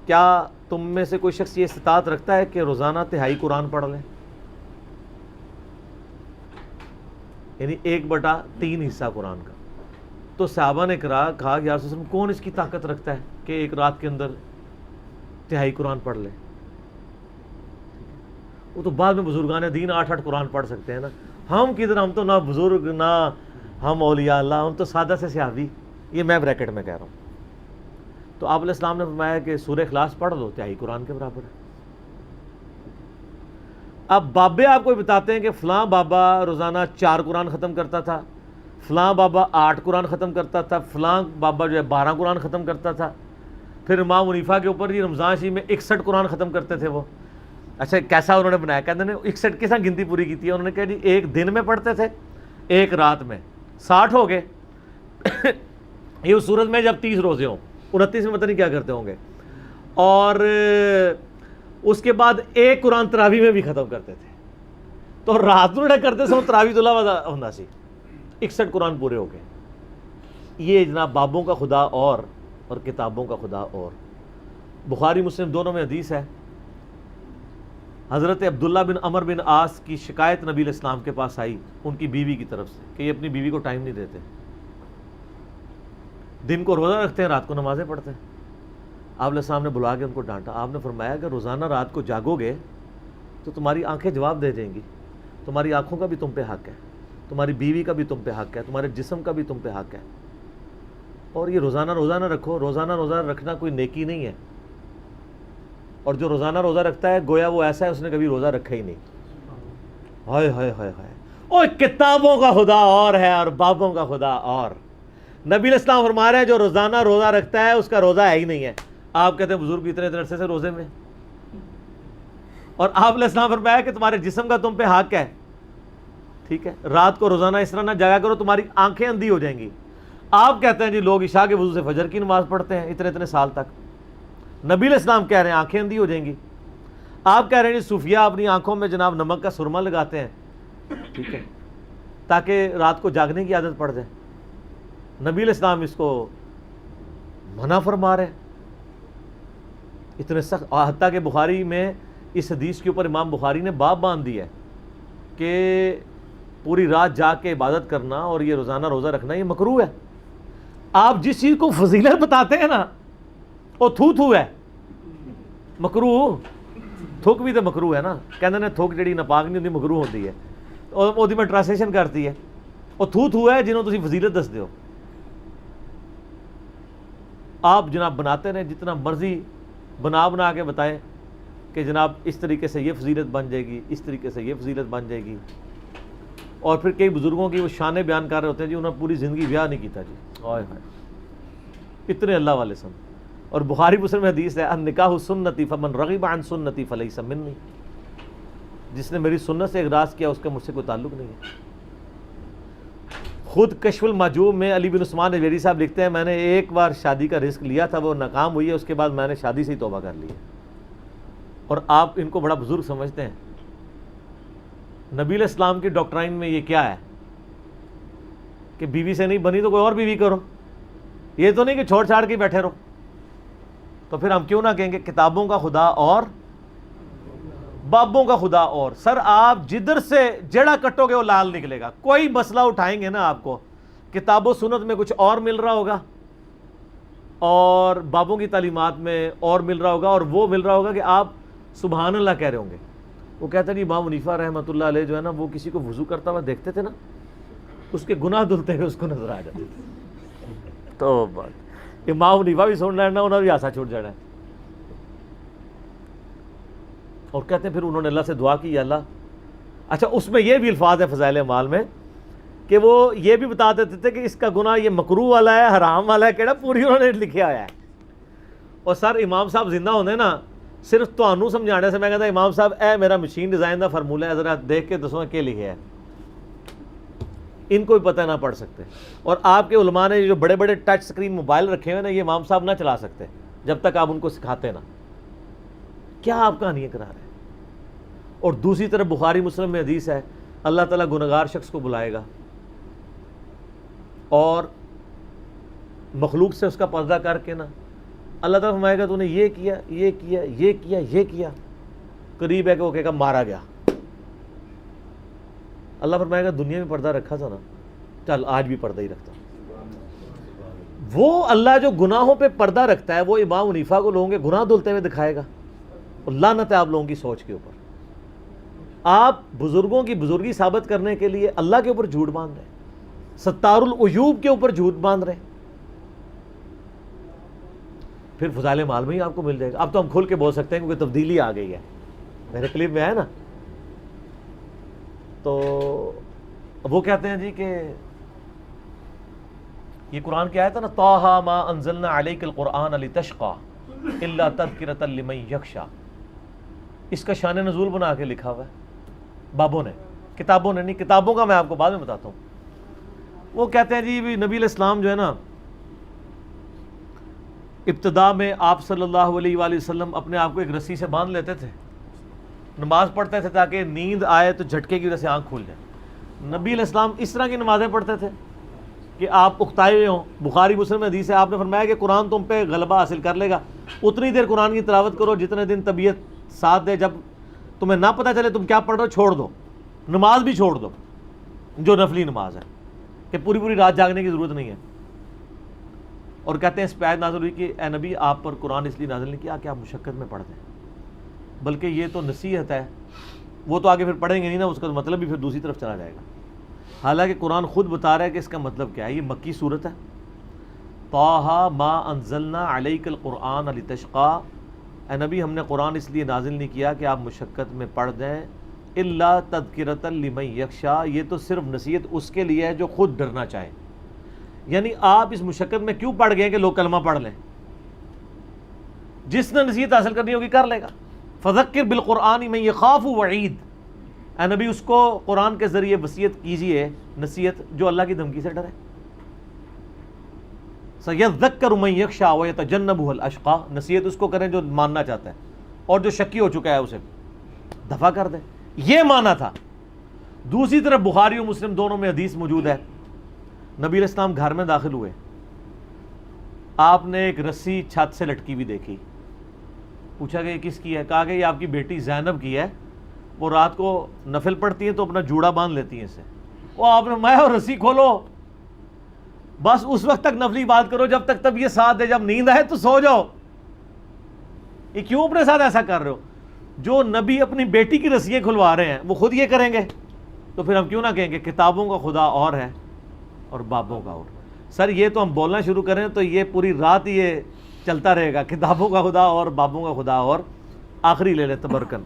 کیا تم میں سے کوئی شخص یہ استطاعت رکھتا ہے کہ روزانہ تہائی قرآن پڑھ لیں؟ یعنی 1/3 حصہ قرآن کا. تو صحابہ نے کہا کہ یا رسول اللہ وسلم کون اس کی طاقت رکھتا ہے کہ ایک رات کے اندر تہائی قرآن پڑھ لے؟ وہ تو بعد میں بزرگان دین 8 قرآن پڑھ سکتے ہیں نا. ہم کدھر، ہم تو نہ بزرگ نہ ہم اولیاء اللہ، ہم تو سادہ سے صحابی. یہ میں بریکٹ میں کہہ رہا ہوں. تو آپ علیہ السلام نے فرمایا کہ سورہ اخلاص پڑھ لو، تہائی قرآن کے برابر ہے. اب بابے آپ کو بتاتے ہیں کہ فلاں بابا روزانہ 4 قرآن ختم کرتا تھا، فلاں بابا 8 قرآن ختم کرتا تھا، فلاں بابا جو ہے 12 قرآن ختم کرتا تھا. پھر امام حنیفہ کے اوپر رمضان شریف میں 61 قرآن ختم کرتے تھے وہ. اچھا کیسا انہوں نے بنایا؟ کہتے ہیں 61 کس طرح گنتی پوری کی تھی؟ انہوں نے کہا جی ایک دن میں پڑھتے تھے، ایک رات میں 60 ہو گئے. یہ اس صورت میں جب 30 روزے ہوں، 29 میں پتہ نہیں کیا کرتے ہوں گے. اور اس کے بعد ایک قرآن تراویح میں بھی ختم کرتے تھے. تو رات میں کرتے سو تراویح تو اللہ ہونا سی 61 قرآن پورے ہو گئے. یہ جناب بابوں کا خدا اور کتابوں کا خدا اور. بخاری مسلم دونوں میں حدیث ہے. حضرت عبداللہ بن عمر بن عاص کی شکایت نبی علیہ السلام کے پاس آئی ان کی بیوی کی طرف سے کہ یہ اپنی بیوی کو ٹائم نہیں دیتے، دن کو روزہ رکھتے ہیں، رات کو نمازیں پڑھتے ہیں. آپ علیہ السلام نے بلا کے ان کو ڈانٹا. آپ نے فرمایا کہ روزانہ رات کو جاگو گے تو تمہاری آنکھیں جواب دے دیں گی. تمہاری آنکھوں کا بھی تم پہ حق ہے، تمہاری بیوی کا بھی تم پہ حق ہے، تمہارے جسم کا بھی تم پہ حق ہے. اور یہ روزانہ روزہ نہ رکھو. روزانہ روزہ رکھنا کوئی نیکی نہیں ہے. اور جو روزانہ روزہ رکھتا ہے گویا وہ ایسا ہے اس نے کبھی روزہ رکھا ہی نہیں. ہائے ہائے ہائے ہائے. اور کتابوں کا خدا اور ہے اور بابوں کا خدا اور. نبی علیہ السلام فرما رہے ہیں جو روزانہ روزہ رکھتا ہے اس کا روزہ ہے ہی نہیں ہے. آپ کہتے ہیں بزرگ اتنے عرصے سے روزے میں. اور آپ علیہ السلام فرمایا کہ تمہارے جسم کا تم پہ حق ہے. ٹھیک ہے، رات کو روزانہ اس طرح نہ جاگا کرو تمہاری آنکھیں اندھی ہو جائیں گی. آپ کہتے ہیں جی لوگ عشاء کے وضو سے فجر کی نماز پڑھتے ہیں اتنے سال تک. نبی علیہ السلام کہہ رہے ہیں آنکھیں اندھی ہو جائیں گی. آپ کہہ رہے ہیں جی صوفیہ اپنی آنکھوں میں جناب نمک کا سرما لگاتے ہیں، ٹھیک ہے، تاکہ رات کو جاگنے کی عادت پڑ جائے. نبی علیہ السلام اس کو منع فرما رہے ہیں اتنے سخت. حتیٰ کہ بخاری میں اس حدیث کے اوپر امام بخاری نے باب باندھ دیا ہے کہ پوری رات جاگ کے عبادت کرنا اور یہ روزانہ روزہ رکھنا یہ مکروہ ہے. آپ جس چیز کو فضیلت بتاتے ہیں نا وہ تھو ہے، مکروہ. تھوک بھی تو مکروہ ہے نا. کہتے ہیں تھوک جڑی ناپاک نہیں ہوتی مکروہ ہوتی ہے. اور وہ میں ٹرانسلیشن کرتی ہے وہ تھو ہے جنہوں تسی فضیلت دس دیو. آپ جناب بناتے رہیں جتنا مرضی بنا کے بتائیں کہ جناب اس طریقے سے یہ فضیلت بن جائے گی، اس طریقے سے یہ فضیلت بن جائے گی. اور پھر کئی بزرگوں کی وہ شانیں بیان کر رہے ہوتے ہیں جی انہوں نے پوری زندگی بیاہ نہیں کیتا جی. ہائے ہائے اتنے اللہ والے سن. اور بخاری مسلم میں حدیث ہے النکاح سنتی فمن رغب عن سنتی فلیس منی. جس نے میری سنت سے اغراض کیا اس کا مجھ سے کوئی تعلق نہیں ہے. خود کشف المحجوب میں علی بن عثمان نجویری صاحب لکھتے ہیں میں نے ایک بار شادی کا رزق لیا تھا، وہ ناکام ہوئی ہے، اس کے بعد میں نے شادی سے ہی توبہ کر لی ہے. اور آپ ان کو بڑا بزرگ سمجھتے ہیں. نبی علیہ السلام کی ڈاکٹرائن میں یہ کیا ہے کہ بیوی سے نہیں بنی تو کوئی اور بیوی کرو. یہ تو نہیں کہ چھوڑ چھاڑ کے بیٹھے رہو. تو پھر ہم کیوں نہ کہیں گے کتابوں کا خدا اور بابوں کا خدا اور. سر آپ جدھر سے جڑا کٹو گے وہ لال نکلے گا. کوئی مسئلہ اٹھائیں گے نا آپ کو کتاب و سنت میں کچھ اور مل رہا ہوگا اور بابوں کی تعلیمات میں اور مل رہا ہوگا، اور وہ مل رہا ہوگا کہ آپ سبحان اللہ کہہ رہے ہوں گے. وہ کہتے ہیں جی امام حنیفہ رحمۃ اللہ علیہ جو ہے نا وہ کسی کو وضو کرتا ہوا دیکھتے تھے نا اس کے گناہ دھلتے ہوئے اس کو نظر آ جاتے تھے. تو بات امام حنیفہ بھی سن لینا انہوں نے بھی آسا چھوٹ جانا ہے. اور کہتے ہیں پھر انہوں نے اللہ سے دعا کی یا اللہ. اچھا اس میں یہ بھی الفاظ ہے فضائل اعمال میں کہ وہ یہ بھی بتا دیتے تھے کہ اس کا گناہ یہ مکروہ والا ہے حرام والا ہے کیڑا پوری انہوں نے لکھا ہوا ہے. اور سر امام صاحب زندہ ہونے نا صرف تانوں سمجھانے سے میں کہتا امام صاحب اے میرا مشین ڈیزائن دا فارمولہ ہے ذرا دیکھ کے دسو کیا لکھا ہے. ان کو بھی پتہ نہ پڑھ سکتے. اور آپ کے علماء نے جو بڑے بڑے ٹچ سکرین موبائل رکھے ہوئے نا یہ امام صاحب نہ چلا سکتے جب تک آپ ان کو سکھاتے نا. کیا آپ کہانیاں کرا رہے ہیں. اور دوسری طرف بخاری مسلم میں حدیث ہے اللہ تعالیٰ گنہگار شخص کو بلائے گا اور مخلوق سے اس کا پردہ کر کے نا اللہ تعالیٰ فرمائے گا تو نے یہ کیا یہ کیا یہ کیا یہ کیا، قریب ہے کہ وہ کہے گا مارا گیا۔ اللہ فرمائے گا دنیا میں پردہ رکھا تھا نا، چل آج بھی پردہ ہی رکھتا۔ وہ اللہ جو گناہوں پہ پردہ رکھتا ہے وہ امام حنیفہ کو لوگوں کے گناہ دھلتے ہوئے دکھائے گا، اور لعنت ہے آپ لوگوں کی سوچ کے اوپر۔ آپ بزرگوں کی بزرگی ثابت کرنے کے لیے اللہ کے اوپر جھوٹ باندھ رہے ہیں، ستار العیوب کے اوپر جھوٹ باندھ رہے ہیں، پھر فضائل مال میں ہی آپ کو مل جائے گا۔ اب تو ہم کھل کے بول سکتے ہیں کیونکہ تبدیلی آ گئی ہے، میرے کلپ میں ہے نا۔ تو وہ کہتے ہیں جی کہ یہ قرآن کی آیت ہے نا، طٰہٰ ما انزلنا علیک القرآن لتشقیٰ الا تذکرۃ لمن یخشیٰ، اس کا شان نزول بنا کے لکھا ہوا ہے بابوں نے، کتابوں نے نہیں، کتابوں کا میں آپ کو بعد میں بتاتا ہوں۔ وہ کہتے ہیں جی نبی علیہ السلام جو ہے نا، ابتدا میں آپ صلی اللہ علیہ وآلہ وسلم اپنے آپ کو ایک رسی سے باندھ لیتے تھے، نماز پڑھتے تھے تاکہ نیند آئے تو جھٹکے کی وجہ سے آنکھ کھول جائے۔ نبی علیہ السلام اس طرح کی نمازیں پڑھتے تھے کہ آپ اکتائے ہوئے ہوں۔ بخاری مسلم میں حدیث ہے، آپ نے فرمایا کہ قرآن تم پہ غلبہ حاصل کر لے گا، اتنی دیر قرآن کی تلاوت کرو جتنے دن طبیعت ساتھ دے، جب تمہیں نہ پتہ چلے تم کیا پڑھ رہے ہو چھوڑ دو، نماز بھی چھوڑ دو جو نفلی نماز ہے، کہ پوری پوری رات جاگنے کی ضرورت نہیں ہے۔ اور کہتے ہیں اس پہ آیت نازل ہوئی کہ اے نبی آپ پر قرآن اس لیے نازل نہیں کیا کہ آپ مشقت میں پڑھ دیں، بلکہ یہ تو نصیحت ہے۔ وہ تو آگے پھر پڑھیں گے نہیں نا، اس کا مطلب بھی پھر دوسری طرف چلا جائے گا۔ حالانکہ قرآن خود بتا رہا ہے کہ اس کا مطلب کیا ہے۔ یہ مکی صورت ہے، طٰہٰ ما انزلنا علیک القرآن لتشقیٰ، اے نبی ہم نے قرآن اس لیے نازل نہیں کیا کہ آپ مشقت میں پڑھ دیں، الا تذکرۃ لمن یخشیٰ، یہ تو صرف نصیحت اس کے لیے ہے جو خود ڈرنا چاہے۔ یعنی آپ اس مشقت میں کیوں پڑھ گئے کہ لوگ کلمہ پڑھ لیں؟ جس نے نصیحت حاصل کرنی ہوگی کر لے گا۔ فذکر بالقرآن من یخاف وعید، اے نبی اس کو قرآن کے ذریعے وصیت کیجئے، نصیحت جو اللہ کی دھمکی سے ڈرے۔ سیذکر من یخشیٰ ویتجنبها الاشقیٰ، نصیحت اس کو کریں جو ماننا چاہتا ہے اور جو شکی ہو چکا ہے اسے دفع کر دیں۔ یہ مانا تھا۔ دوسری طرف بخاری و مسلم دونوں میں حدیث موجود ہے، نبی علیہ السلام گھر میں داخل ہوئے، آپ نے ایک رسی چھت سے لٹکی ہوئی دیکھی، پوچھا کہ یہ کس کی ہے؟ کہا کہ یہ آپ کی بیٹی زینب کی ہے، وہ رات کو نفل پڑھتی ہیں تو اپنا جوڑا باندھ لیتی ہیں اسے۔ وہ آپ نے میں اور رسی کھولو، بس اس وقت تک نفلی بات کرو جب تک طبیعت ساتھ دے، جب نیند آئے تو سو جاؤ۔ یہ کیوں اپنے ساتھ ایسا کر رہے ہو؟ جو نبی اپنی بیٹی کی رسیاں کھلوا رہے ہیں وہ خود یہ کریں گے تو پھر ہم کیوں نہ کہیں کہ کتابوں کا خدا اور ہے اور بابوں کا اور۔ سر یہ تو ہم بولنا شروع کریں تو یہ پوری رات یہ چلتا رہے گا، کتابوں کا خدا اور بابوں کا خدا اور۔ آخری لے لیں تبرکن۔